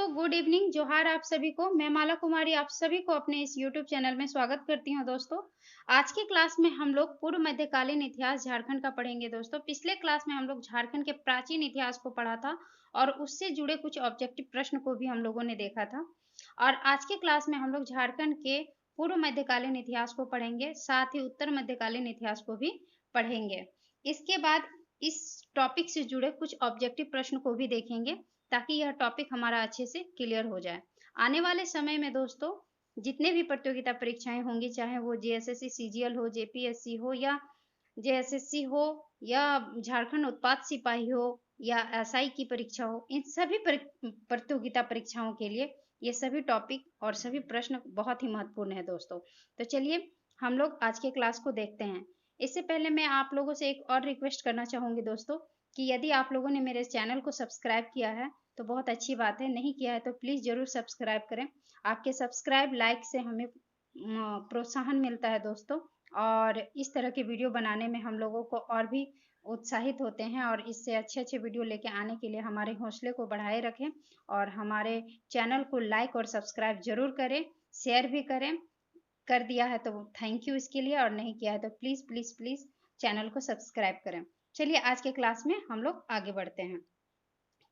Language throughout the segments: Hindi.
दोस्तों गुड इवनिंग जोहार आप सभी को। मैं माला कुमारी आप सभी को अपने इस यूट्यूब चैनल में स्वागत करती हूं। दोस्तों आज की क्लास में हम लोग पूर्व मध्यकालीन इतिहास झारखंड का पढ़ेंगे। दोस्तों पिछले क्लास में हम लोग झारखंड के प्राचीन इतिहास को पढ़ा था और उससे जुड़े कुछ ऑब्जेक्टिव प्रश्न को भी हम लोगों ने देखा था। और आज की क्लास में हम लोग झारखंड के पूर्व मध्यकालीन इतिहास को पढ़ेंगे, साथ ही उत्तर मध्यकालीन इतिहास को भी पढ़ेंगे। इसके बाद इस टॉपिक से जुड़े कुछ ऑब्जेक्टिव प्रश्न को भी देखेंगे ताकि यह टॉपिक हमारा अच्छे से क्लियर हो जाए। आने वाले समय में दोस्तों जितने भी प्रतियोगिता परीक्षाएं होंगी, चाहे वो जीएसएससी सीजीएल हो, जेपीएससी हो या जेएसएससी हो या झारखंड उत्पाद सिपाही हो या एसआई की परीक्षा हो, इन सभी प्रतियोगिता परीक्षाओं के लिए ये सभी टॉपिक और सभी प्रश्न बहुत ही महत्वपूर्ण है दोस्तों। तो चलिए हम लोग आज के क्लास को देखते हैं। इससे पहले मैं आप लोगों से एक और रिक्वेस्ट करना चाहूंगी दोस्तों कि यदि आप लोगों ने मेरे चैनल को सब्सक्राइब किया है तो बहुत अच्छी बात है, नहीं किया है तो प्लीज़ ज़रूर सब्सक्राइब करें। आपके सब्सक्राइब लाइक से हमें प्रोत्साहन मिलता है दोस्तों, और इस तरह के वीडियो बनाने में हम लोगों को और भी उत्साहित होते हैं और इससे अच्छे अच्छे वीडियो लेके आने के लिए हमारे हौसले को बढ़ाए रखें और हमारे चैनल को लाइक और सब्सक्राइब जरूर करें, शेयर भी करें। कर दिया है तो थैंक यू इसके लिए, और नहीं किया है तो प्लीज़ प्लीज़ प्लीज़ चैनल को सब्सक्राइब करें। चलिए आज के क्लास में हम लोग आगे बढ़ते हैं।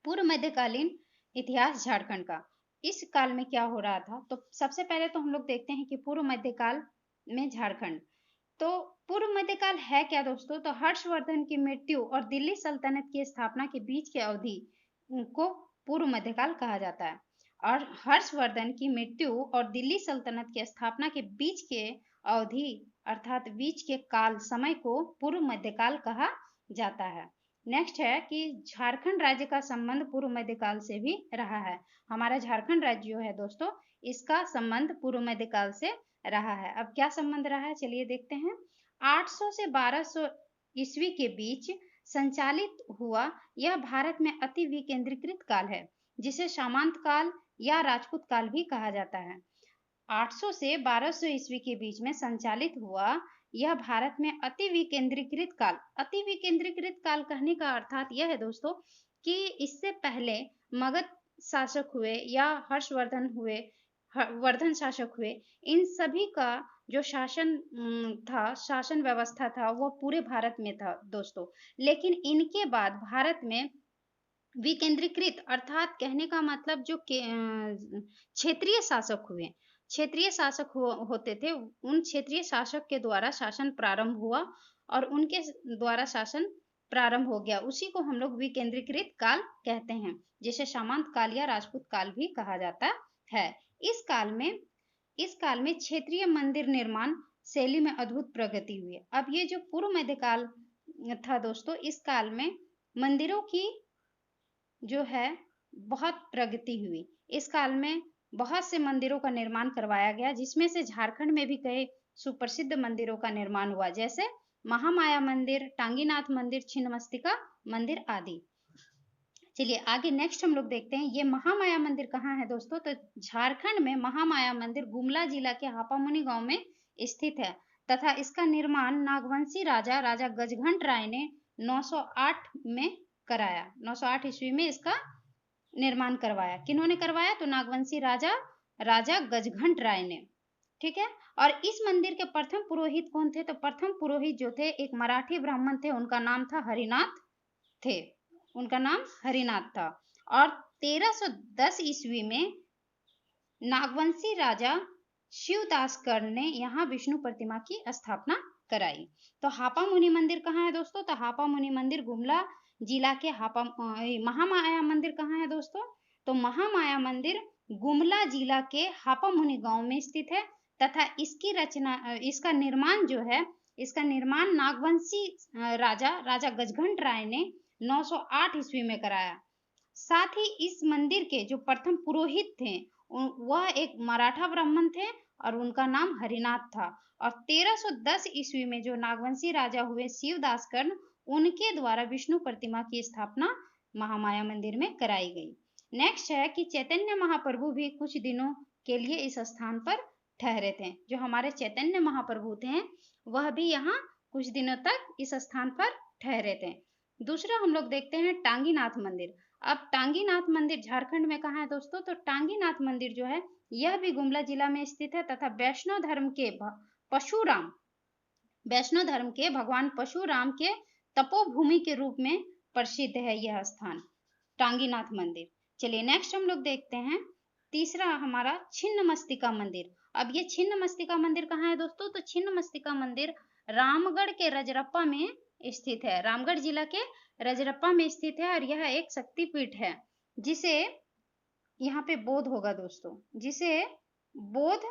पूर्व मध्यकालीन इतिहास झारखंड का इस काल में क्या हो रहा था, तो सबसे पहले तो हम लोग देखते हैं कि पूर्व मध्यकाल में झारखंड। तो पूर्व मध्यकाल है क्या दोस्तों, तो हर्षवर्धन की मृत्यु और दिल्ली सल्तनत की स्थापना के बीच की अवधि को पूर्व मध्यकाल कहा जाता है। और हर्षवर्धन की मृत्यु और दिल्ली सल्तनत की स्थापना के बीच के अवधि अर्थात बीच के काल समय को पूर्व मध्यकाल कहा जाता है। नेक्स्ट है कि झारखंड राज्य का संबंध पूर्व मध्यकाल से भी रहा है। हमारा झारखंड राज्य जो है दोस्तों, इसका संबंध पूर्व मध्यकाल से रहा है। अब क्या संबंध रहा है चलिए देखते हैं। 800 से 1200 ईस्वी के बीच संचालित हुआ यह भारत में अति विकेंद्रीकृत काल है, जिसे सामंत काल या राजपूत काल भी कहा जाता है। 800 से 1200 ईस्वी के बीच में संचालित हुआ यह भारत में अति विकेंद्रीकृत काल कहने का अर्थात यह है दोस्तों कि इससे पहले मगध शासक हुए या वर्धन शासक हुए, इन सभी का जो शासन था, शासन व्यवस्था था, वो पूरे भारत में था दोस्तों। लेकिन इनके बाद भारत में विकेंद्रीकृत अर्थात कहने का मतलब जो क्षेत्रीय शासक हुए, क्षेत्रीय शासक होते थे, उन क्षेत्रीय शासक के द्वारा शासन प्रारंभ हुआ और उनके द्वारा शासन प्रारंभ हो गया, उसी को हम लोग विकेंद्रीकृत काल कहते हैं, जिसे सामंत काल या राजपूत काल भी कहा जाता है। इस काल में क्षेत्रीय मंदिर निर्माण शैली में अद्भुत प्रगति हुई। अब ये जो पूर्व मध्यकाल था दोस्तों, इस काल में मंदिरों की जो है बहुत प्रगति हुई। इस काल में बहुत से मंदिरों का निर्माण करवाया गया, जिसमें से झारखंड में भी कई सुप्रसिद्ध मंदिरों का निर्माण हुआ, जैसे महामाया मंदिर, टांगीनाथ मंदिर, छिन्नमस्तिका मंदिर आदि। चलिए आगे नेक्स्ट हम लोग देखते हैं ये महामाया मंदिर कहाँ है दोस्तों, तो झारखंड में महामाया मंदिर गुमला जिला के हापामुनि गांव में स्थित है तथा इसका निर्माण नागवंशी राजा गजघंट राय ने 908 में कराया। 908 ईस्वी में इसका निर्माण करवाया। किन्होंने करवाया, तो नागवंशी राजा गजघंट राय ने। ठीक है। और इस मंदिर के प्रथम पुरोहित कौन थे, तो प्रथम पुरोहित जो थे एक मराठी ब्राह्मण थे, उनका नाम था हरिनाथ थे, उनका नाम हरिनाथ था। और 1310 ईस्वी में नागवंशी राजा शिवदासकर ने यहाँ विष्णु प्रतिमा की स्थापना कराई। तो हापा मुनि मंदिर कहाँ है दोस्तों, तो हापा मुनि मंदिर गुमला जिला के महामाया मंदिर कहाँ है दोस्तों, तो महामाया मंदिर गुमला जिला के हापा मुनि गांव में स्थित है तथा इसका निर्माण जो है, इसका निर्माण नागवंशी राजा गजघंट राय ने 908 ईस्वी में कराया। साथ ही इस मंदिर के जो प्रथम पुरोहित थे वह एक मराठा ब्राह्मण थे और उनका नाम हरिनाथ था। और 1310 ईस्वी में जो नागवंशी राजा हुए शिवदासकर, उनके द्वारा विष्णु प्रतिमा की स्थापना महामाया मंदिर में कराई गई। नेक्स्ट है कि चैतन्य महाप्रभु भी कुछ दिनों के लिए इस स्थान पर ठहरे थे। जो हमारे चैतन्य महाप्रभु थे वह भी यहाँ कुछ दिनों तक इस स्थान पर ठहरे थे। दूसरा हम लोग देखते हैं टांगीनाथ मंदिर। अब टांगीनाथ मंदिर झारखंड में कहाँ है दोस्तों? तो टांगीनाथ मंदिर जो है यह भी गुमला जिला में स्थित है तथा परशुराम वैष्णव धर्म के भगवान परशुराम के तपोभूमि के रूप में प्रसिद्ध है यह स्थान, टांगीनाथ मंदिर। चलिए नेक्स्ट हम लोग देखते हैं तीसरा हमारा छिन्नमस्तिका मंदिर। अब ये छिन्नमस्तिका मंदिर कहाँ है दोस्तों? तो छिन्नमस्तिका मंदिर रामगढ़ के रजरप्पा में स्थित है, रामगढ़ जिला के रजरप्पा में स्थित है और यह एक शक्तिपीठ है जिसे यहाँ पे बोध होगा दोस्तों, जिसे बोध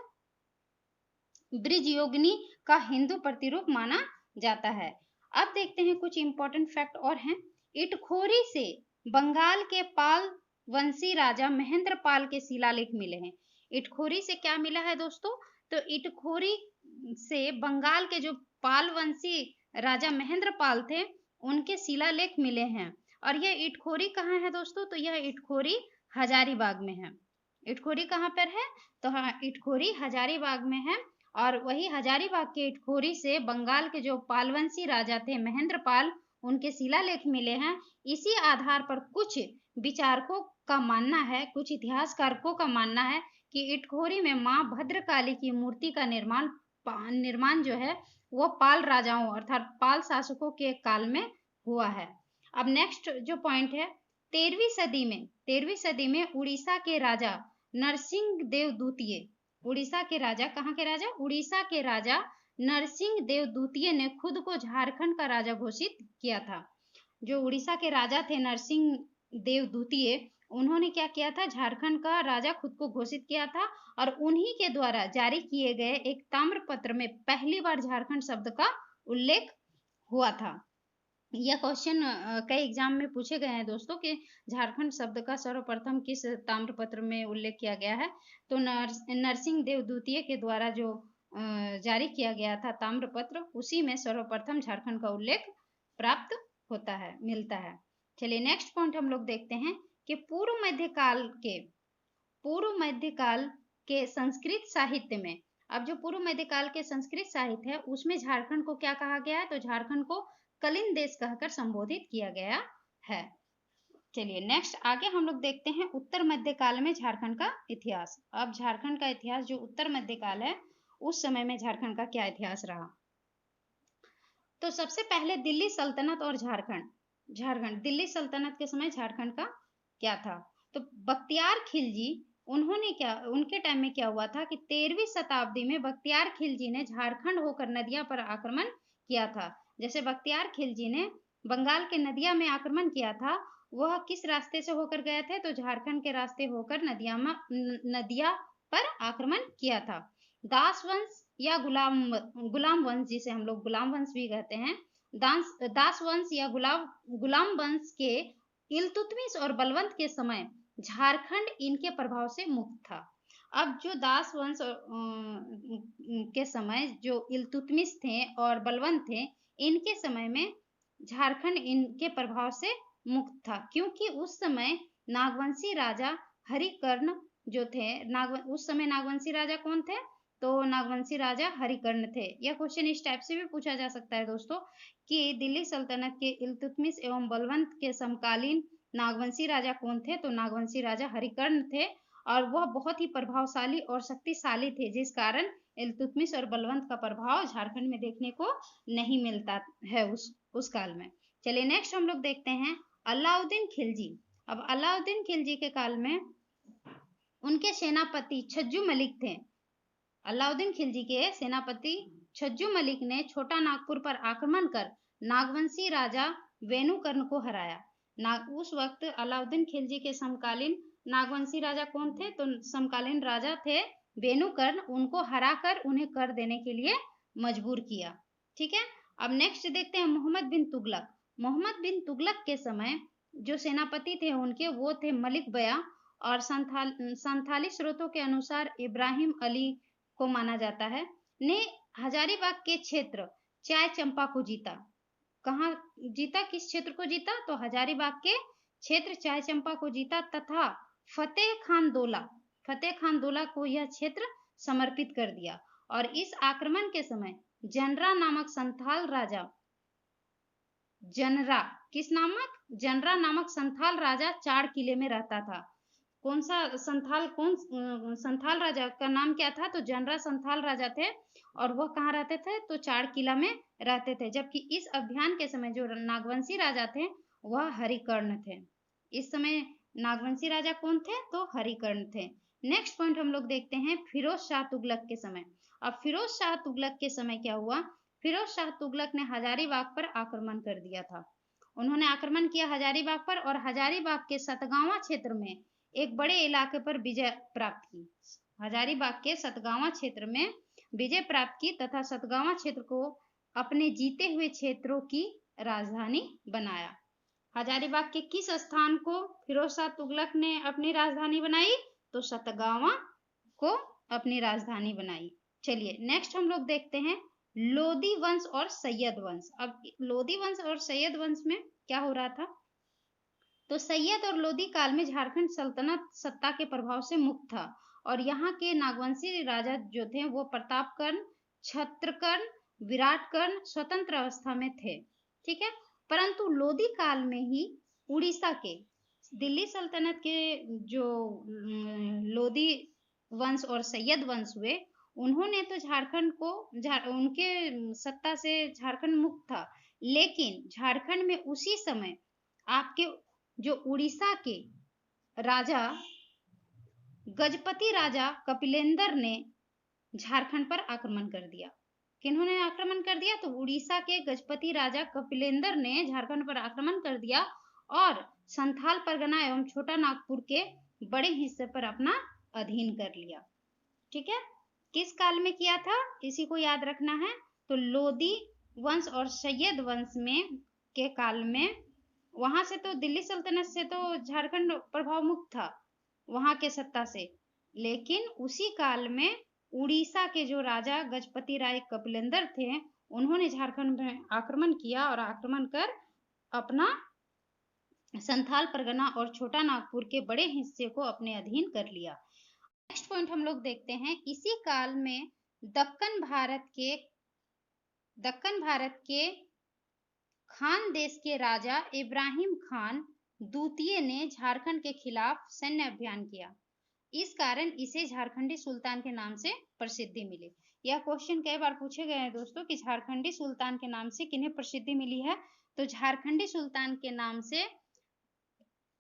ब्रिजयोगिनी का हिंदू प्रतिरूप माना जाता है। अब देखते हैं कुछ इंपॉर्टेंट फैक्ट और हैं। इटखोरी से बंगाल के पाल वंशी राजा महेंद्र पाल के शिलालेख मिले हैं। इटखोरी से क्या मिला है दोस्तों? तो इटखोरी से बंगाल के जो पाल वंशी राजा महेंद्र पाल थे उनके शिलालेख मिले हैं। और यह इटखोरी कहाँ है दोस्तों? तो यह इटखोरी हजारीबाग में है। इटखोरी कहाँ पर है? तो हाँ, इटखोरी हजारीबाग में है। और वही हजारीबाग के इटखोरी से बंगाल के जो पालवंशी राजा थे महेंद्र पाल, उनके शिलालेख मिले हैं। इसी आधार पर कुछ विचारकों का मानना है, कुछ इतिहासकारों का मानना है कि इटखोरी में मां भद्रकाली की मूर्ति का निर्माण जो है वो पाल राजाओं अर्थात पाल शासकों के काल में हुआ है। अब नेक्स्ट जो पॉइंट है, 13वीं सदी में उड़ीसा के राजा नरसिंह देव द्वितीय, उड़ीसा के राजा, कहाँ के राजा? उड़ीसा के राजा नरसिंह देव द्वितीय ने खुद को झारखंड का राजा घोषित किया था। जो उड़ीसा के राजा थे नरसिंह देव द्वितीय, उन्होंने क्या किया था? झारखंड का राजा खुद को घोषित किया था और उन्हीं के द्वारा जारी किए गए एक ताम्रपत्र में पहली बार झारखंड शब्द का उल्लेख हुआ था। यह क्वेश्चन कई एग्जाम में पूछे गए हैं दोस्तों कि झारखंड शब्द का सर्वप्रथम किस ताम्रपत्र में उल्लेख किया गया है? तो नरसिंह देव द्वितीय के द्वारा जो जारी किया गया था ताम्रपत्र, उसी में सर्वप्रथम झारखंड का उल्लेख प्राप्त होता है, मिलता है। चलिए नेक्स्ट पॉइंट हम लोग देखते हैं कि पूर्व मध्यकाल के संस्कृत साहित्य में, अब जो पूर्व मध्यकाल के संस्कृत साहित्य है उसमें झारखंड को क्या कहा गया है? तो झारखंड को कलिंग देश कहकर संबोधित किया गया है। चलिए नेक्स्ट आगे हम लोग देखते हैं उत्तर मध्यकाल में झारखंड का इतिहास। अब झारखंड का इतिहास जो उत्तर मध्यकाल है उस समय में झारखंड का क्या इतिहास रहा? तो सबसे पहले दिल्ली सल्तनत और झारखंड दिल्ली सल्तनत के समय झारखंड का क्या था? तो बख्तियार खिलजी, उनके टाइम में क्या हुआ था कि 13वीं शताब्दी में बख्तियार खिलजी ने झारखंड होकर नदिया पर आक्रमण किया था। जैसे बख्तियार खिलजी ने बंगाल के नदिया में आक्रमण किया था, वह किस रास्ते से होकर गए थे? तो झारखंड के रास्ते होकर नदिया पर आक्रमण किया था। दास वंश या गुलाम वंश, जिसे हम लोग गुलाम वंश भी कहते हैं, दास वंश या गुलाम वंश के इल्तुतमिश और बलवंत के समय झारखंड इनके प्रभाव से मुक्त था। अब जो दास वंश के समय जो इल्तुतमिश थे और बलवंत थे, इनके समय में झारखंड इनके प्रभाव से मुक्त था, क्योंकि उस समय नागवंशी राजा हरिकर्ण जो थे, उस समय नागवंशी राजा कौन थे? तो नागवंशी राजा हरिकर्ण थे। यह क्वेश्चन इस टाइप से भी पूछा जा सकता है दोस्तों कि दिल्ली सल्तनत के इल्तुतमिश एवं बलवंत के समकालीन नागवंशी राजा कौन थे? तो नागवंशी राजा हरिकर्ण थे और वह बहुत ही प्रभावशाली और शक्तिशाली थे, जिस कारण इल्तुतमिश और बलवंत का प्रभाव झारखंड में देखने को नहीं मिलता है उस काल में। चलिए नेक्स्ट हम लोग देखते हैं अलाउद्दीन खिलजी। अब अलाउद्दीन खिलजी के काल में उनके सेनापति छज्जू मलिक थे। अलाउद्दीन खिलजी के सेनापति छज्जू मलिक ने छोटा नागपुर पर आक्रमण कर नागवंशी राजा वेणुकर्ण को हराया। उस वक्त अलाउद्दीन खिलजी के समकालीन नागवंशी राजा कौन थे? तो समकालीन राजा थे वेणुकर्ण, उनको हराकर उन्हें कर देने के लिए मजबूर किया। ठीक है, अब नेक्स्ट देखते हैं मोहम्मद बिन तुगलक। मोहम्मद बिन तुगलक के समय जो सेनापति थे उनके, वो थे मलिक बया और संथाली स्रोतों के अनुसार इब्राहिम अली को माना जाता है, ने हजारीबाग के क्षेत्र चाय चंपा को जीता। कहाँ जीता? किस क्षेत्र को जीता? तो हजारीबाग के क्षेत्र चाय चंपा को जीता तथा फतेह खान दोला को यह क्षेत्र समर्पित कर दिया। और इस आक्रमण के समय जनरा नामक संथाल राजा जनरा, किस नामक, जनरा नामक संथाल राजा चार किले में रहता था। कौन सा संथाल, संथाल राजा का नाम क्या था, तो जनरा संथाल राजा थे और वह कहाँ रहते थे, तो चार किला में रहते थे। जबकि इस अभियान के समय जो नागवंशी राजा थे वह हरिकर्ण थे। इस समय नागवंशी राजा कौन थे, तो हरिकर्ण थे। नेक्स्ट पॉइंट हम लोग देखते हैं फिरोज शाह तुगलक के समय। अब फिरोज शाह तुगलक के समय क्या हुआ, फिरोज शाह तुगलक ने हजारीबाग पर आक्रमण कर दिया था। उन्होंने आक्रमण किया हजारीबाग पर और हजारीबाग के सतगावा क्षेत्र में एक बड़े इलाके पर विजय प्राप्त की। हजारीबाग के सतगावा क्षेत्र में विजय प्राप्त की तथा सतगावा क्षेत्र को अपने जीते हुए क्षेत्रों की राजधानी बनाया। हजारीबाग के किस स्थान को फिरोज शाह तुगलक ने अपनी राजधानी बनाई, तो सतगावा को अपनी राजधानी बनाई। चलिए नेक्स्ट हम लोग देखते हैं लोदी वंश और सैयद वंश। अब लोदी वंश और सैयद वंश में क्या हो रहा था, तो सैयद और लोदी काल में झारखंड सल्तनत सत्ता के प्रभाव से मुक्त था और यहाँ के नागवंशी राजा जो थे वो प्रतापकर्ण, छत्रकर्ण, विराटकर्ण स्वतंत्र अवस्था में थे। ठीक है, परंतु लोदी काल में ही उड़ीसा के दिल्ली सल्तनत के जो लोदी वंश और सैयद वंश हुए, उन्होंने तो झारखंड को उनके सत्ता से झारखंड मुक्त था, लेकिन झारखंड में उसी समय आपके जो उड़ीसा के राजा गजपति राजा कपिलेंद्र ने झारखंड पर आक्रमण कर दिया। किन्होंने आक्रमण कर दिया, तो उड़ीसा के गजपति राजा कपिलेंद्र ने झारखंड पर आक्रमण कर दिया और संथाल परगना एवं छोटा नागपुर के बड़े हिस्से पर अपना अधीन कर लिया। ठीक है, किस काल में किया था, इसी को याद रखना है। तो लोदी वंश और सैयद वंश में के काल में, वहां से तो दिल्ली सल्तनत से तो झारखंड प्रभाव मुक्त था वहां के सत्ता से, लेकिन उसी काल में उड़ीसा के जो राजा गजपति राय कपिलेंद्र थे उन्होंने झारखंड में आक्रमण किया और आक्रमण कर अपना संथाल परगना और छोटा नागपुर के बड़े हिस्से को अपने अधीन कर लिया। नेक्स्ट पॉइंट हम लोग देखते हैं, इसी काल में दक्कन भारत के खान देश के राजा इब्राहिम खान द्वितीय ने झारखंड के खिलाफ सैन्य अभियान किया। इस कारण इसे झारखंडी सुल्तान के नाम से प्रसिद्धि मिली। यह क्वेश्चन कई बार पूछे गए हैं दोस्तों कि झारखंडी सुल्तान के नाम से किन्हें प्रसिद्धि मिली है, तो झारखंडी सुल्तान के नाम से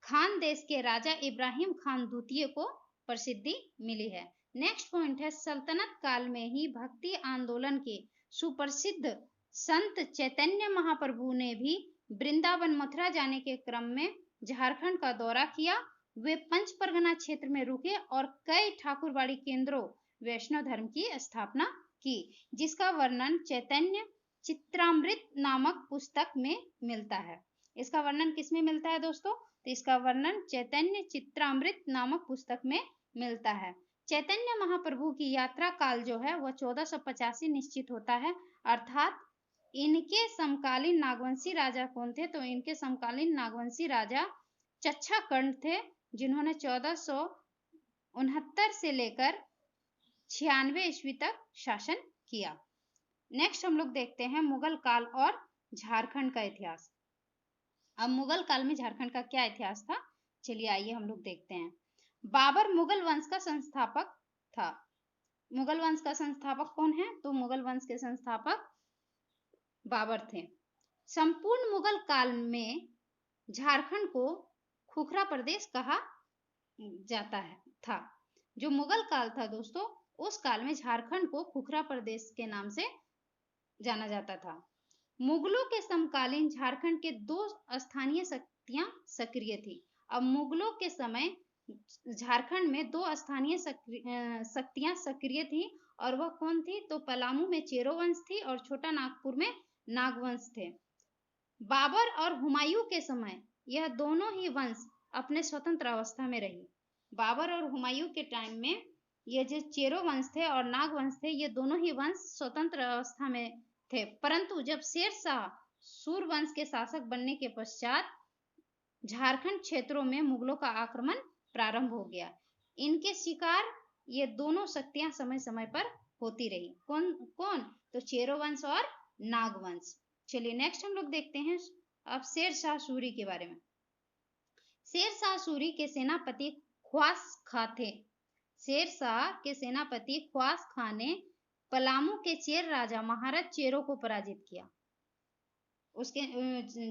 खान देश के राजा इब्राहिम खान द्वितीय को प्रसिद्धि मिली है। नेक्स्ट पॉइंट है, सल्तनत काल में ही भक्ति आंदोलन के सुप्रसिद्ध संत चैतन्य महाप्रभु ने भी वृंदावन मथुरा जाने के क्रम में झारखंड का दौरा किया। वे पंच परगना क्षेत्र में रुके और कई ठाकुरबाड़ी केंद्रों वैष्णव धर्म की स्थापना की, जिसका वर्णन चैतन्य चित्रामृत नामक पुस्तक में मिलता है। इसका वर्णन किसमें मिलता है दोस्तों, तो इसका वर्णन चैतन्य चित्रामृत नामक पुस्तक में मिलता है। चैतन्य महाप्रभु की यात्रा काल जो है वह 1485 निश्चित होता है, अर्थात इनके समकालीन नागवंशी राजा कौन थे, तो इनके समकालीन नागवंशी राजा चच्छा कर्ण थे, जिन्होंने 1469 से लेकर 96 ईस्वी तक शासन किया। नेक्स्ट हम लोग देखते हैं मुगल काल और झारखंड का इतिहास। अब मुगल काल में झारखंड का क्या इतिहास था, चलिए आइए हम लोग देखते हैं। बाबर मुगल वंश का संस्थापक था। मुगल वंश का संस्थापक कौन है, तो मुगल वंश के संस्थापक बाबर थे। संपूर्ण मुगल काल में झारखंड को खुखरा प्रदेश कहा जाता था। जो मुगल काल था दोस्तों, उस काल में झारखंड को खुखरा प्रदेश के नाम से जाना जाता था। मुगलों के समकालीन झारखंड के दो स्थानीय शक्तियां सक्रिय थी। अब मुगलों के समय झारखंड में दो स्थानीय शक्तियां सक्रिय थी और वह कौन थी, तो पलामू में चेरो वंश थी और छोटा नागपुर में नागवंश थे। बाबर और हुमायूं के समय यह दोनों ही वंश अपने स्वतंत्र अवस्था में रही। बाबर और हुमायूं के टाइम में ये जो चेरो वंश थे और नागवंश थे, ये दोनों ही वंश स्वतंत्र अवस्था में थे, परंतु जब शेरशाह सूरवंश के शासक बनने के पश्चात झारखंड क्षेत्रों में मुगलों का आक्रमण प्रारंभ हो गया। इनके शिकार ये दोनों शक्तियां समय समय पर होती रही। कौन कौन, तो चेरो वंश और नागवंश। चलिए नेक्स्ट हम लोग देखते हैं अब शेर शाह सूरी के बारे में। शेर शाह सूरी के सेनापति ख्वास खां थे। शेर शाह के सेनापति ख्वास खां ने पलामू के चेर राजा महाराज चेरो को पराजित किया। उसके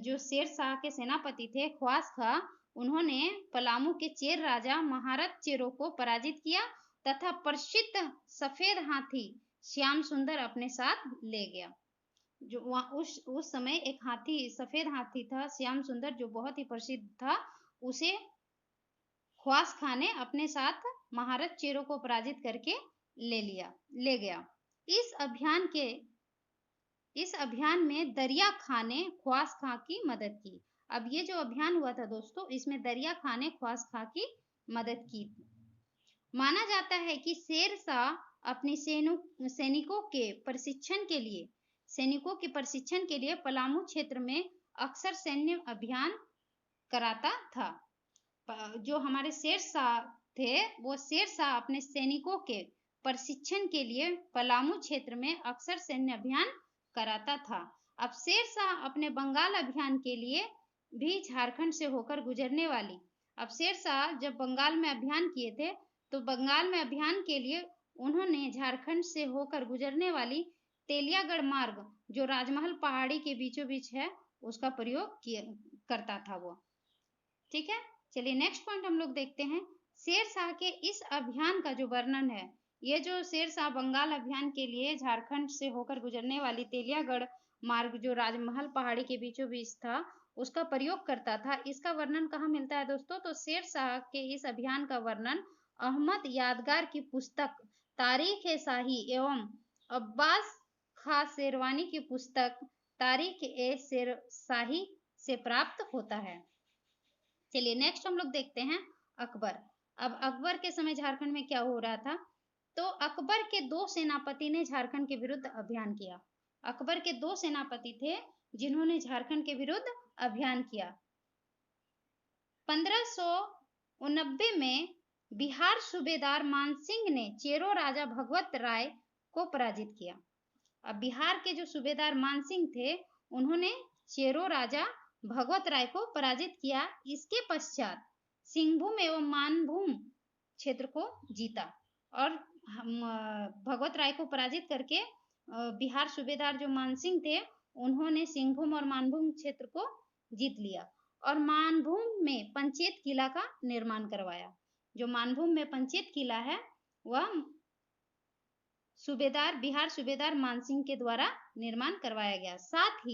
जो शेर शाह के सेनापति थे ख्वास खां, उन्होंने पलामू के चेर राजा महाराज चेरो को पराजित किया तथा प्रसिद्ध सफेद हाथी श्याम सुंदर अपने साथ ले गया। जो वहाँ उस समय एक हाथी, सफेद हाथी था श्याम सुंदर, जो बहुत ही प्रसिद्ध था, उसे ख्वास खां ने अपने साथ महाराज चेरो को पराजित करके ले गया। इस अभियान में दरिया खां ने ख्वास खां की मदद की। अब ये जो अभियान हुआ था दोस्तों, इसमें दरिया खां ने ख्वास खां की मदद की। माना जाता है कि शेर शाह अपने सैनिकों के प्रशिक्षण के लिए पलामू क्षेत्र में अक्सर सैन्य अभियान कराता था। जो हमारे शेर शाह थे, वो शेर शाह अपने सैनिकों के प्रशिक्षण के लिए पलामू क्षेत्र में अक्सर सैन्य अभियान कराता था। अब शेर शाह अपने बंगाल अभियान के लिए भी झारखंड से होकर गुजरने वाली। अब शेर शाह जब बंगाल में अभियान किए थे, तो बंगाल में अभियान के लिए उन्होंने झारखंड से होकर गुजरने वाली तेलियागढ़ मार्ग, जो राजमहल पहाड़ी के बीचों बीच है, उसका प्रयोग करता था वो। ठीक है, चलिए नेक्स्ट पॉइंट हम लोग देखते हैं। शेर शाह के इस अभियान का जो वर्णन है, ये जो शेर शाह बंगाल अभियान के लिए झारखंड से होकर गुजरने वाली तेलियागढ़ मार्ग, जो राजमहल पहाड़ी के बीचों बीच था, उसका प्रयोग करता था, इसका वर्णन कहाँ मिलता है दोस्तों? तो शेर शाह के इस अभियान का वर्णन अहमद यादगार की पुस्तक तारीख शाही एवं अब्बास खां शेरवानी की पुस्तक तारीख शेर शाही से प्राप्त होता है। चलिए नेक्स्ट हम लोग देखते हैं अकबर। अब अकबर के समय झारखंड में क्या हो रहा था? तो अकबर के 2 सेनापति ने झारखंड के विरुद्ध अभियान किया। अकबर के 2 सेनापति थे जिन्होंने झारखंड के विरुद्ध अभियान किया। 1589 में बिहार सूबेदार मानसिंह ने चेरो राजा भगवत राय को पराजित किया। अब बिहार के जो सूबेदार मानसिंह थे, उन्होंने चेरो राजा भगवत राय को पराजित किया। इसके पश्चात सिंहभूम एवं मानभूम क्षेत्र को जीता और भगवत राय को पराजित करके बिहार सूबेदार जो मानसिंह थे, उन्होंने सिंहभूम और मानभूम क्षेत्र को जीत लिया और मानभूम में पंचेत किला का निर्माण करवाया। जो मानभूम में पंचेत किला है, वह बिहार सूबेदार मानसिंह के द्वारा निर्माण करवाया गया। साथ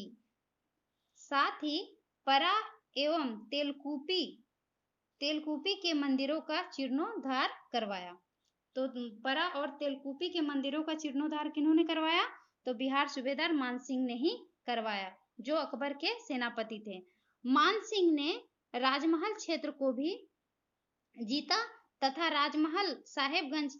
ही परा एवं तेलकुपी के मंदिरों का जीर्णोद्धार करवाया। तो परा और तेलकुपी के मंदिरों का जीर्णोद्धार किन्होंने करवाया? तो बिहार सूबेदार मानसिंह ने ही करवाया, जो अकबर के सेनापति थे। मानसिंह ने राजमहल क्षेत्र को भी जीता तथा राजमहल साहेबगंज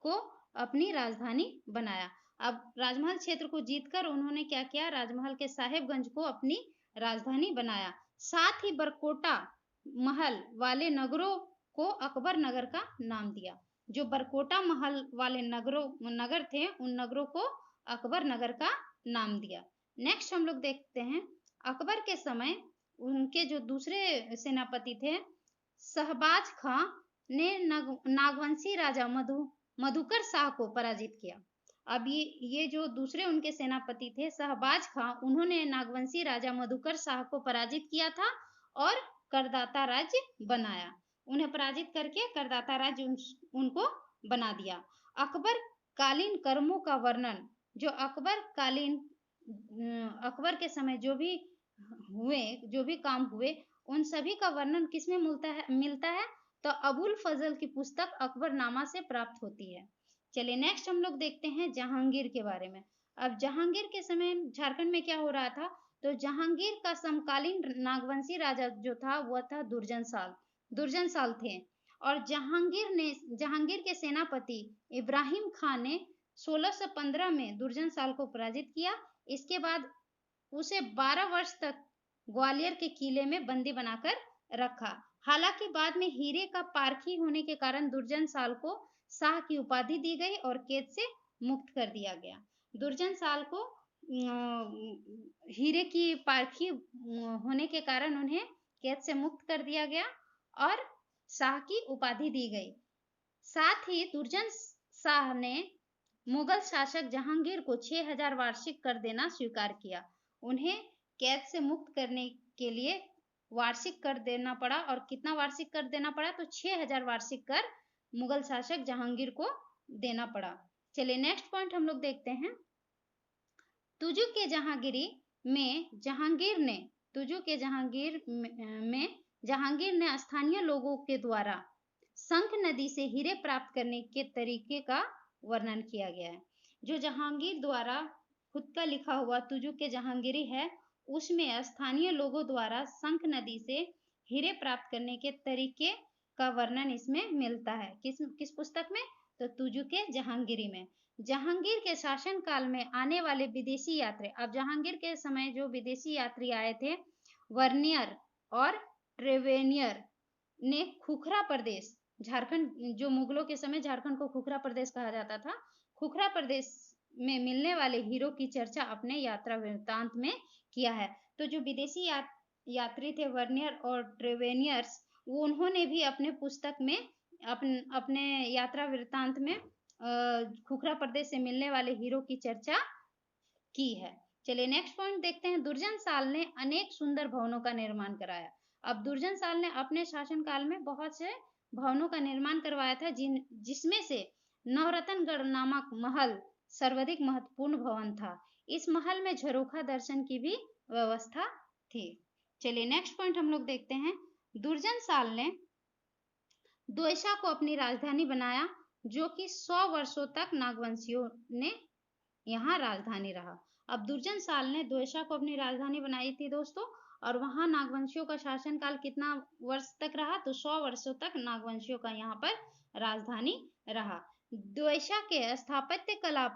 को अपनी राजधानी बनाया। अब राजमहल क्षेत्र को जीतकर उन्होंने क्या किया? राजमहल के साहेबगंज को अपनी राजधानी बनाया। साथ ही बरकोटा महल वाले नगरों को अकबर नगर का नाम दिया। जो बरकोटा महल वाले नगर थे, उन नगरों को अकबर नगर का नाम दिया। नेक्स्ट हम लोग देखते हैं अकबर के समय उनके जो दूसरे सेनापति थे, शहबाज खां ने नागवंशी राजा मधुकर शाह को पराजित किया। अब ये जो दूसरे उनके सेनापति थे शहबाज खां, उन्होंने नागवंशी राजा मधुकर शाह को पराजित किया था और करदाता राज्य बनाया। उन्हें पराजित करके करदाता राज्य उनको बना दिया। अकबर कालीन कर्मों का वर्णन, जो अकबर के समय जो भी काम हुए, उन सभी का वर्णन किसमें मिलता है? तो अबुल फजल की पुस्तक अकबरनामा से प्राप्त होती है। चलिए नेक्स्ट हम लोग देखते हैं जहांगीर के बारे में। अब जहांगीर के समय झारखंड में क्या हो रहा था? तो जहांगीर का समकालीन नागवंशी राजा जो था, वह था दुर्जन साल थे और जहांगीर के सेनापति इब्राहिम खान ने 1615 में दुर्जन साल को पराजित किया। इसके बाद उसे 12 वर्ष तक ग्वालियर के किले में बंदी बनाकर रखा। हालांकि बाद में हीरे का पारखी होने के कारण दुर्जन साल को शाह की उपाधि दी गई और कैद से मुक्त कर दिया गया। दुर्जन साल को हीरे की पारखी होने के कारण उन्हें कैद से मुक्त कर दिया गया और शाह की उपाधि दी गई। साथ ही दुर्जन शाह ने मुगल शासक जहांगीर को 6000 वार्षिक कर देना स्वीकार किया। उन्हें कैद से मुक्त करने के लिए वार्षिक कर देना पड़ा, और कितना वार्षिक कर देना पड़ा? तो 6000 वार्षिक कर मुगल शासक जहांगीर को देना पड़ा। चलिए नेक्स्ट पॉइंट हम लोग देखते हैं। तुजू के जहांगीरी में जहांगीर ने तुजू के जहांगीर में जहांगीर ने स्थानीय लोगों के द्वारा संख नदी से हीरे प्राप्त करने के तरीके का वर्णन किया गया है। जो जहांगीर द्वारा खुद का लिखा हुआ तुजू के जहांगीरी है, उसमें स्थानीय लोगों द्वारा संख नदी से हीरे प्राप्त करने के तरीके का वर्णन इसमें मिलता है। किस किस पुस्तक में? तो तुजू के जहांगीरी में। जहांगीर के शासन काल में आने वाले विदेशी यात्री, अब जहांगीर के समय जो विदेशी यात्री आए थे, वर्नियर और ट्रेवेनियर ने खुखरा प्रदेश, झारखंड, जो मुगलों के समय झारखंड को खुखरा प्रदेश कहा जाता था, खुखरा प्रदेश में मिलने वाले हीरो की चर्चा अपने यात्रा वृत्तांत में किया है। तो जो विदेशी यात्री थे वर्नियर और ट्रेवेनियर्स, वो उन्होंने भी अपने पुस्तक में अपने यात्रा वृत्तांत में खुखरा प्रदेश से मिलने वाले हीरो की चर्चा की है। चलिए नेक्स्ट पॉइंट देखते हैं। दुर्जन साल ने अनेक सुंदर भवनों का निर्माण कराया। अब दुर्जन साल ने अपने शासन काल में बहुत से भवनों का निर्माण करवाया था, जिसमें से नवरत्नगढ़ नामक महल सर्वाधिक महत्वपूर्ण भवन था। इस महल में झरोखा दर्शन की भी व्यवस्था थी। चलिए नेक्स्ट पॉइंट हम लोग देखते हैं। दुर्जन साल ने द्वेषा को अपनी राजधानी बनाया, जो कि 100 वर्षों तक नागवंशियों ने यहाँ राजधानी रहा। अब दुर्जन साल ने द्वेषा को अपनी राजधानी बनाई थी दोस्तों, और वहां नागवंशियों का शासनकाल कितना वर्ष तक रहा? तो 100 वर्षों तक नागवंशियों का यहाँ पर राजधानी रहा। द्वेषा के स्थापत्य कला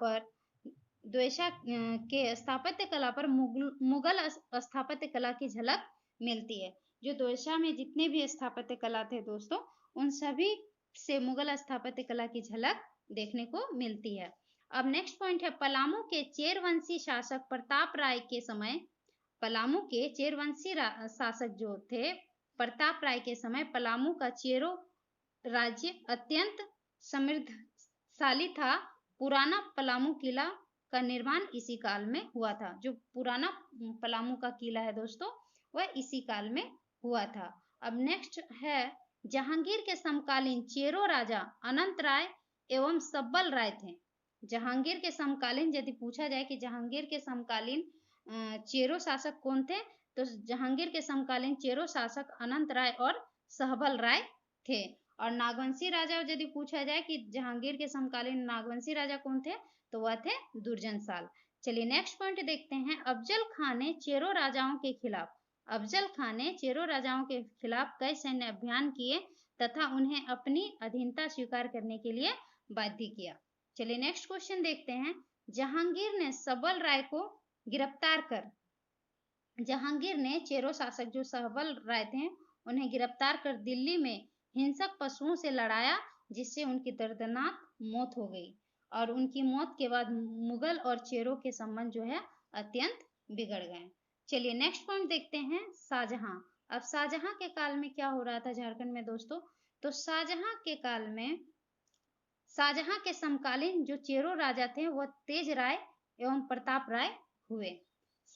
पर मुगल स्थापत्य कला की झलक मिलती है। जो द्वेषा में जितने भी स्थापत्य कला थे दोस्तों, उन सभी से मुगल स्थापत्य कला की झलक देखने को मिलती है। अब नेक्स्ट पॉइंट है, पलामू के चेरवंशी शासक प्रताप राय के समय, पलामू के चेरवंशी शासक जो थे प्रताप राय के समय, पलामू का चेरो राज्य अत्यंत समृद्धशाली था। पुराना पलामू किला का निर्माण इसी काल में हुआ था। जो पुराना पलामू का किला है दोस्तों, वह इसी काल में हुआ था। अब नेक्स्ट है, जहांगीर के समकालीन चेरो राजा अनंत राय एवं सब्बल राय थे। जहांगीर के समकालीन यदि पूछा जाए कि जहांगीर के समकालीन चेरो शासक कौन थे, तो जहांगीर के समकालीन चेरो शासक अनंत राय और सहबल राय थे। और नागवंशी राजा यदि पूछा जाए कि जहांगीर के समकालीन नागवंशी राजा कौन थे, तो वह थे दुर्जन साल। चलिए नेक्स्ट पॉइंट देखते हैं। अफजल खान ने चेरो राजाओं के खिलाफ, अफजल खान ने चेरो राजाओं के खिलाफ कई सैन्य अभियान किए तथा उन्हें अपनी अधीनता स्वीकार करने के लिए बाध्य किया। चलिए नेक्स्ट क्वेश्चन देखते हैं। जहांगीर ने सबल राय को गिरफ्तार कर, जहांगीर ने चेरो शासक जो सहबल राय थे उन्हें गिरफ्तार कर दिल्ली में हिंसक पशुओं से लड़ाया, जिससे उनकी दर्दनाक मौत हो गई। और उनकी मौत के बाद मुगल और चेरो के संबंध जो है अत्यंत बिगड़ गए। चलिए नेक्स्ट पॉइंट देखते हैं, शाहजहां। अब शाहजहां के काल में क्या हो रहा था झारखंड में दोस्तों? तो शाहजहां के काल में, शाहजहां के समकालीन जो चेरो राजा थे वह तेज राय एवं प्रताप राय हुए।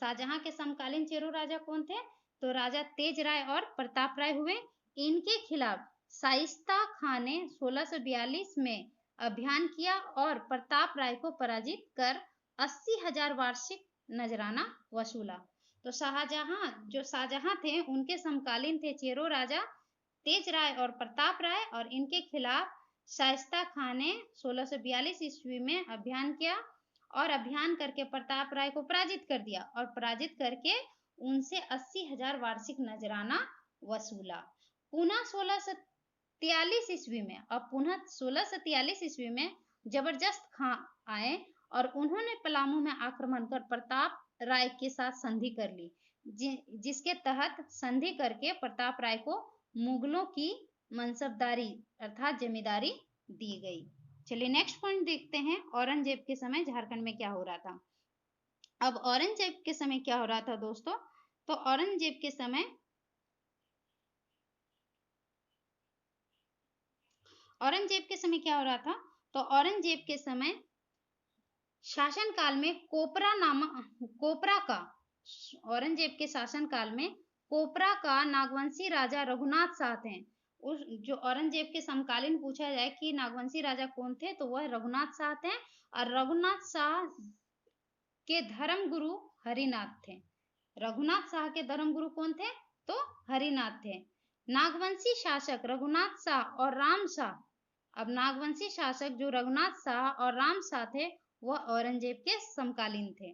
शाहजहां के समकालीन चेरो राजा कौन थे? तो राजा तेज राय और प्रताप राय हुए। इनके खिलाफ शाइस्ता खान ने 1642 में अभियान किया और प्रताप राय को पराजित कर 80,000 वार्षिक नजराना वसूला। तो शाहजहां थे, उनके समकालीन थे चेरो राजा तेज राय और प्रताप राय, और इनके खिलाफ शाइस्ता खान ने 1642 ईस्वी में अभियान किया और अभियान करके प्रताप राय को पराजित कर दिया, और पराजित करके उनसे 80,000 वार्षिक नजराना वसूला। पुनः 1643 ईस्वी में, अब पुनः 1643 ईस्वी में जबरदस्त खां आए और उन्होंने पलामू में आक्रमण कर प्रताप राय के साथ संधि कर ली, जिसके तहत संधि करके प्रताप राय को मुगलों की मनसबदारी अर्थात जमींदारी दी गई। चलिए नेक्स्ट पॉइंट देखते हैं, औरंगजेब के समय झारखंड में क्या हो रहा था। अब औरंगजेब के समय क्या हो रहा था दोस्तों? तो औरंगजेब के समय क्या हो रहा था? तो औरंगजेब के समय शासन काल में कोपरा का औरंगजेब के शासन काल में कोपरा का नागवंशी राजा रघुनाथ शाह थे। उस जो औरंगजेब के समकालीन पूछा जाए कि नागवंशी राजा कौन थे, तो वह रघुनाथ शाह थे। और रघुनाथ शाह के धर्म गुरु हरिनाथ थे। रघुनाथ शाह के धर्म गुरु कौन थे? तो हरिनाथ थे। नागवंशी शासक रघुनाथ शाह और राम शाह, अब नागवंशी शासक जो रघुनाथ शाह और राम शाह थे, वह औरंगजेब के समकालीन थे।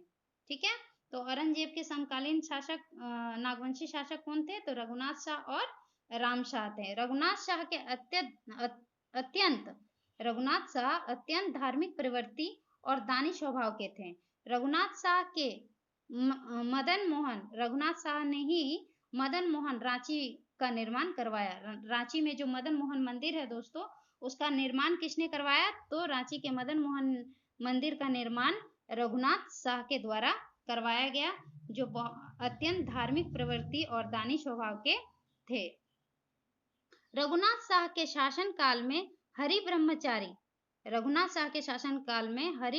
ठीक है, तो औरंगजेब के समकालीन शासक नागवंशी शासक कौन थे? तो रघुनाथ शाह और राम शाह थे। अत्यंत रघुनाथ शाह अत्यंत धार्मिक प्रवृत्ति और दानी स्वभाव के थे। रघुनाथ शाह के रघुनाथ शाह ने ही मदन मोहन रांची का निर्माण करवाया। रांची में जो मदन मोहन मंदिर है दोस्तों, उसका निर्माण किसने करवाया? तो रांची के मदन मोहन मंदिर का निर्माण रघुनाथ शाह के द्वारा करवाया गया, जो अत्यंत धार्मिक प्रवृत्ति और दानी स्वभाव के थे। रघुनाथ शाह के शासन काल में हरि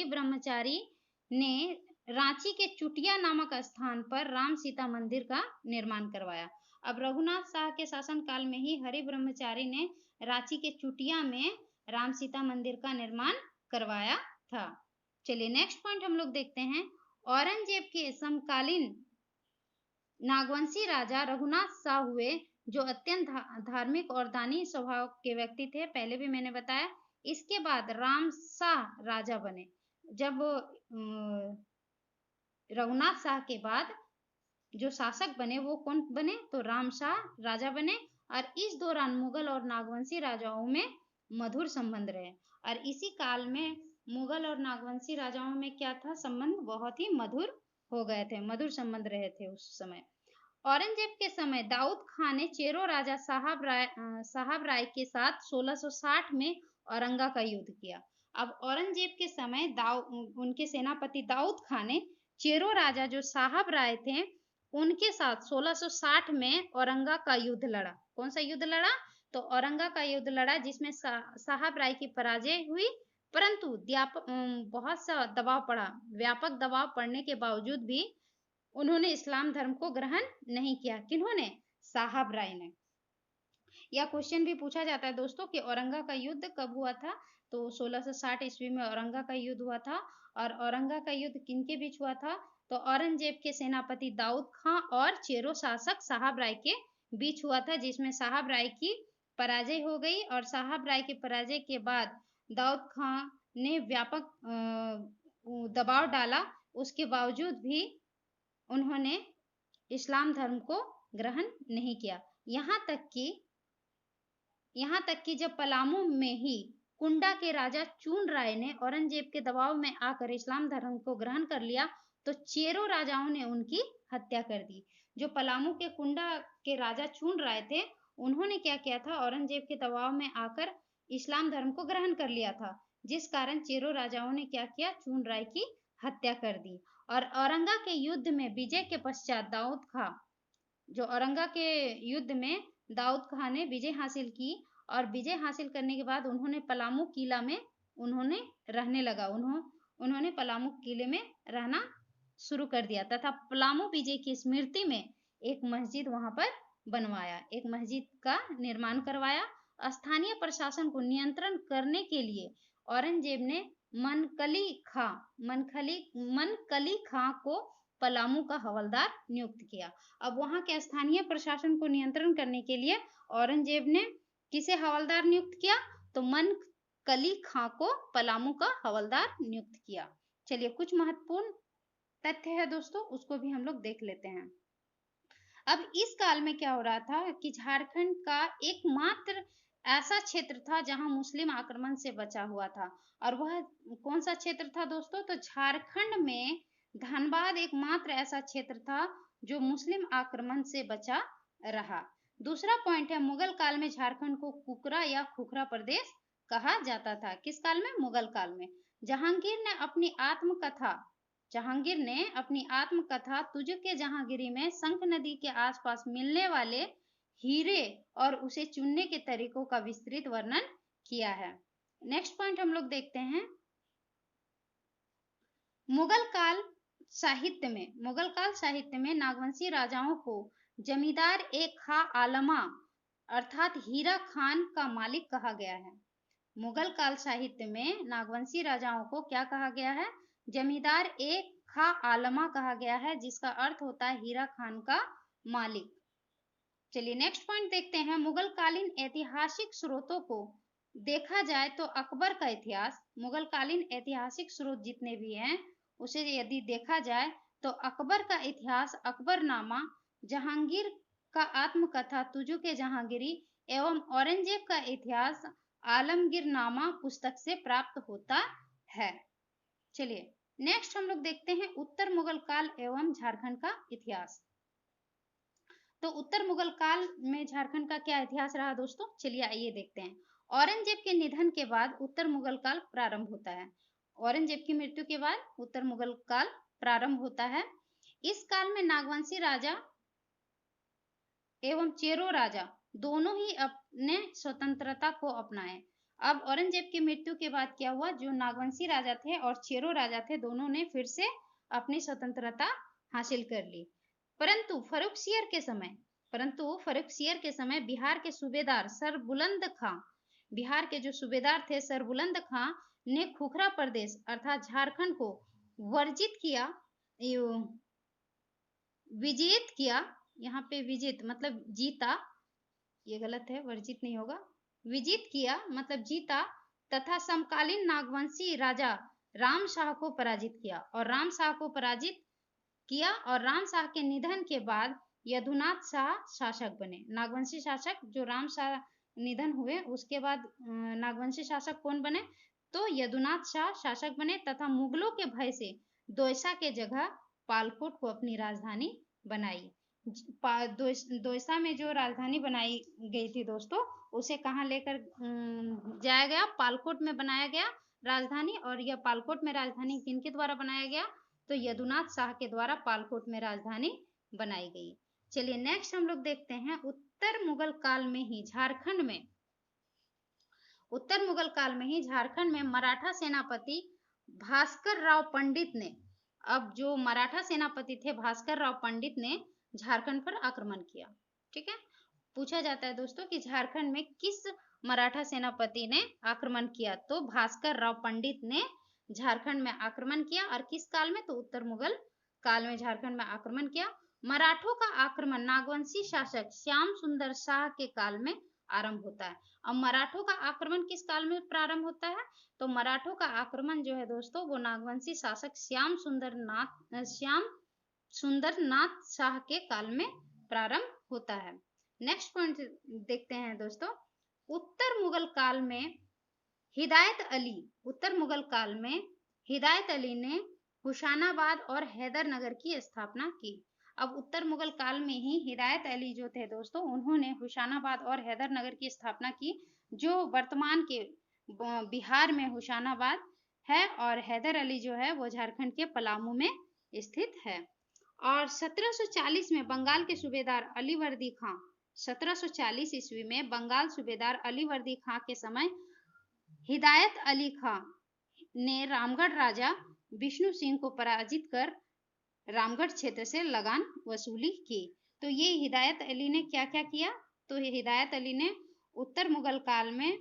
ब्रह्मचारी ने रांची के चुटिया नामक स्थान पर राम सीता मंदिर का निर्माण करवाया। अब रघुनाथ शाह के शासन काल में ही हरि ब्रह्मचारी ने रांची के चुटिया में राम सीता मंदिर का निर्माण करवाया था। चलिए नेक्स्ट पॉइंट हम लोग देखते हैं। औरंगजेब के समकालीन नागवंशी राजा रघुनाथ शाह हुए, जो अत्यंत धार्मिक और दानी स्वभाव के व्यक्ति थे, पहले भी मैंने बताया। इसके बाद राम शाह राजा बने। जब रघुनाथ शाह के बाद जो शासक बने वो कौन बने? तो राम शाह राजा बने। और इस दौरान मुगल और नागवंशी राजाओं में मधुर संबंध रहे। और इसी काल में मुगल और नागवंशी राजाओं में क्या था? संबंध बहुत ही मधुर हो गए थे, मधुर संबंध रहे थे उस समय। औरंगजेब के समय दाऊद खान ने चेरो राजा साहब राय के साथ 1660 में औरंगा का युद्ध किया। अब औरंगजेब के समय उनके सेनापति दाऊद खान ने चेरो राजा जो साहब राय थे, उनके साथ 1660 में औरंगा का युद्ध लड़ा। कौन सा युद्ध लड़ा? तो औरंगा का युद्ध लड़ा, जिसमें साहब राय की पराजय हुई, परंतु बहुत सा दबाव पड़ा। व्यापक दबाव पड़ने के बावजूद भी उन्होंने इस्लाम धर्म को ग्रहण नहीं किया। किन्होंने? साहब राय ने। यह क्वेश्चन भी पूछा जाता है दोस्तों कि औरंगा का युद्ध कब हुआ था? तो 1660 ईस्वी में औरंगा का युद्ध हुआ था। और औरंगा का युद्ध किनके बीच हुआ था? तो औरंगजेब के सेनापति दाऊद खां और चेरो शासक साहब राय के बीच हुआ था, जिसमें साहब राय की पराजय हो गई। और साहब राय के पराजय के बाद दाऊद खां ने व्यापक दबाव डाला, उसके बावजूद भी उन्होंने इस्लाम धर्म को ग्रहण नहीं किया। यहाँ तक कि जब पलामू में ही कुंडा के राजा चून राय ने औरंगजेब के दबाव में आकर इस्लाम धर्म को ग्रहण कर लिया, तो चेरो राजाओं ने उनकी हत्या कर दी। जो पलामू के कुंडा के राजा चून राय थे, उन्होंने क्या किया था? औरंगजेब के दबाव में आकर इस्लाम धर्म को ग्रहण कर लिया था, जिस कारण चेरो राजाओं ने क्या किया? चून राय की हत्या कर दी। और औरंगा के युद्ध में विजय के पश्चात युद्ध में दाऊद खां ने विजय हासिल की। और विजय हासिल करने के बाद उन्होंने पलामू किला में उन्होंने पलामू किले में रहना शुरू कर दिया, तथा पलामू विजय की स्मृति में एक मस्जिद वहां पर बनवाया, एक मस्जिद का निर्माण करवाया। स्थानीय प्रशासन को नियंत्रण करने के लिए औरंगजेब ने मनकली खां को पलामू का हवलदार नियुक्त किया। अब वहां के स्थानीय प्रशासन को नियंत्रण करने के लिए औरंगजेब ने किसे हवलदार नियुक्त किया? तो मनकली खां को पलामू का हवलदार नियुक्त किया। चलिए कुछ महत्वपूर्ण तथ्य है दोस्तों, उसको भी हम लोग देख लेते हैं। अब इस काल में क्या हो रहा था कि झारखंड का एकमात्र ऐसा क्षेत्र था जहां मुस्लिम आक्रमण से बचा हुआ था। और वह कौन सा क्षेत्र था दोस्तों? तो झारखंड में धनबाद एकमात्र ऐसा क्षेत्र था जो मुस्लिम आक्रमण से बचा रहा। दूसरा पॉइंट है, मुगल काल में झारखंड को कुकरा या खुखरा प्रदेश कहा जाता था। किस काल में? मुगल काल में। जहांगीर ने अपनी आत्मकथा जहांगीर ने अपनी आत्मकथा तुझके जहांगीरी में शंख नदी के आसपास मिलने वाले हीरे और उसे चुनने के तरीकों का विस्तृत वर्णन किया है। नेक्स्ट पॉइंट हम लोग देखते हैं, मुगल काल साहित्य में नागवंशी राजाओं को जमींदार ए खा आलमा अर्थात हीरा खान का मालिक कहा गया है। मुगल काल साहित्य में नागवंशी राजाओं को क्या कहा गया है? जमींदार ए खा आलमा कहा गया है, जिसका अर्थ होता है हीरा खान का मालिक। चलिए नेक्स्ट पॉइंट देखते हैं, मुगल कालीन ऐतिहासिक स्रोतों को देखा जाए तो अकबर का इतिहास, मुगल कालीन ऐतिहासिक स्रोत जितने भी हैं उसे यदि देखा जाए तो अकबर का इतिहास अकबरनामा, जहांगीर का आत्मकथा तुझके जहांगीरी एवं औरंगजेब का इतिहास आलमगीरनामा पुस्तक से प्राप्त होता है। चलिए नेक्स्ट हम लोग देखते हैं उत्तर मुगल काल एवं झारखंड का इतिहास। तो उत्तर मुगल काल में झारखंड का क्या इतिहास रहा दोस्तों? चलिए आइए देखते हैं। औरंगजेब के निधन के बाद उत्तर मुगल काल प्रारंभ होता है। औरंगजेब की मृत्यु के बाद उत्तर मुगल काल प्रारंभ होता है। इस काल में नागवंशी राजा एवं चेरो राजा दोनों ही अपने स्वतंत्रता को अपनाए। अब औरंगजेब की मृत्यु के बाद क्या हुआ, जो नागवंशी राजा थे और चेरो राजा थे, दोनों ने फिर से अपनी स्वतंत्रता हासिल कर ली। परंतु फर्रुखसियर के समय बिहार के सूबेदार सरबुलंद खां, बिहार के जो सूबेदार थे सरबुलंद खां ने खुखरा प्रदेश अर्थात झारखंड को विजित किया। यहाँ पे विजित मतलब जीता, ये गलत है, वर्जित नहीं होगा, विजित किया मतलब जीता, तथा समकालीन नागवंशी राजा राम शाह को पराजित किया और राम शाह के निधन के बाद यदुनाथ शाह शासक बने। नागवंशी शासक जो राम शाह निधन हुए उसके बाद नागवंशी शासक कौन बने? तो यदुनाथ शाह शासक बने तथा मुगलों के भय से दोयसा के जगह पालकोट को अपनी राजधानी बनाई। दोयसा में जो राजधानी बनाई गई थी दोस्तों, उसे कहाँ लेकर जाया गया? पालकोट में बनाया गया राजधानी। और यह पालकोट में राजधानी किनके द्वारा बनाया गया? तो यदुनाथ शाह के द्वारा पालकोट में राजधानी बनाई गई। चलिए नेक्स्ट हम लोग देखते हैं, उत्तर मुगल काल में ही झारखंड में मराठा सेनापति भास्कर राव पंडित ने, अब जो मराठा सेनापति थे भास्कर राव पंडित ने झारखंड पर आक्रमण किया। ठीक है, पूछा जाता है दोस्तों कि झारखंड में किस मराठा सेनापति ने आक्रमण किया? तो भास्कर राव पंडित ने झारखंड में आक्रमण किया। और किस काल में? तो उत्तर मुगल काल में झारखंड में आक्रमण किया। मराठों का आक्रमण नागवंशी शासक श्याम सुंदर शाह के काल में आरंभ होता है। अब मराठों का आक्रमण किस काल में प्रारंभ होता है? तो मराठों का आक्रमण जो है दोस्तों वो नागवंशी शासक श्याम सुंदरनाथ शाह के काल में प्रारंभ होता है। नेक्स्ट पॉइंट देखते हैं दोस्तों, उत्तर मुगल काल में हिदायत अली ने हुसैनाबाद और हैदरनगर की स्थापना की। अब उत्तर मुगल काल में ही हिदायत अली जो थे दोस्तों, उन्होंने हुसैनाबाद और हैदरनगर की स्थापना की, जो वर्तमान के बिहार में हुसैनाबाद है और हैदर अली जो है वो झारखंड के पलामू में स्थित है। और 1740 में बंगाल के सूबेदार अलीवर्दी खां, 1740 ईस्वी में बंगाल सूबेदार अलीवर्दी खां के समय हिदायत अली खां ने रामगढ़ राजा विष्णु सिंह को पराजित कर रामगढ़ क्षेत्र से लगान वसूली की। तो ये हिदायत अली ने क्या क्या किया? तो हिदायत अली ने उत्तर मुगल काल में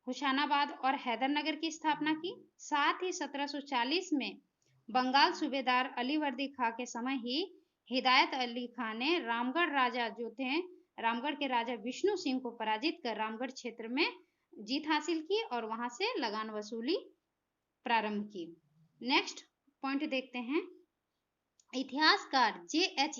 हुसैनाबाद और हैदरनगर की स्थापना की। साथ ही 1740 में बंगाल सूबेदार अलीवर्दी खां के समय ही हिदायत अली खां ने रामगढ़ के राजा विष्णु सिंह को पराजित कर रामगढ़ क्षेत्र में जीत हासिल की और वहां से लगान वसूली प्रारंभ की। नेक्स्ट पॉइंट देखते हैं, इतिहासकार जे.एच.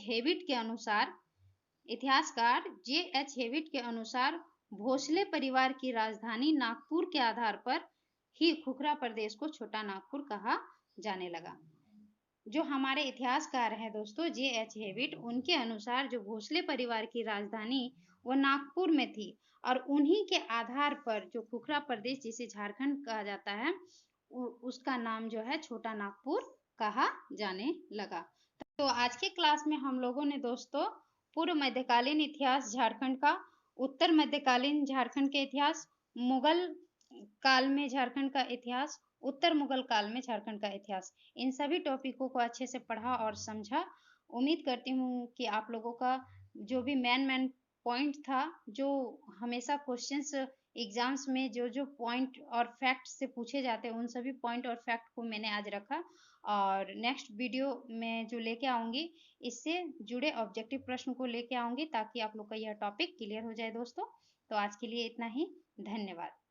हेविट के अनुसार भोसले परिवार की राजधानी नागपुर के आधार पर ही खुखरा प्रदेश को छोटा नागपुर कहा जाने लगा। जो हमारे इतिहासकार हैं दोस्तों जे.एच. हेविट, उनके अनुसार जो भोसले परिवार की राजधानी वो नागपुर में थी और उन्हीं के आधार पर जो खुखरा प्रदेश जिसे झारखंड कहा जाता है उसका नाम जो है छोटा नागपुर कहा जाने लगा। तो आज के क्लास में हम लोगों ने दोस्तों पूर्व मध्यकालीन इतिहास झारखंड का, उत्तर मध्यकालीन झारखंड के इतिहास, मुगल काल में झारखंड का इतिहास, उत्तर मुगल काल में झारखंड का इतिहास, इन सभी टॉपिकों को अच्छे से पढ़ा और समझा। उम्मीद करती हूँ कि आप लोगों का जो भी मेन पॉइंट था, जो हमेशा क्वेश्चंस एग्जाम्स में जो पॉइंट और फैक्ट से पूछे जाते हैं, उन सभी पॉइंट और फैक्ट को मैंने आज रखा। और नेक्स्ट वीडियो में जो लेके आऊँगी, इससे जुड़े ऑब्जेक्टिव प्रश्न को लेके आऊँगी ताकि आप लोग का यह टॉपिक क्लियर हो जाए दोस्तों। तो आज के लिए इतना ही, धन्यवाद।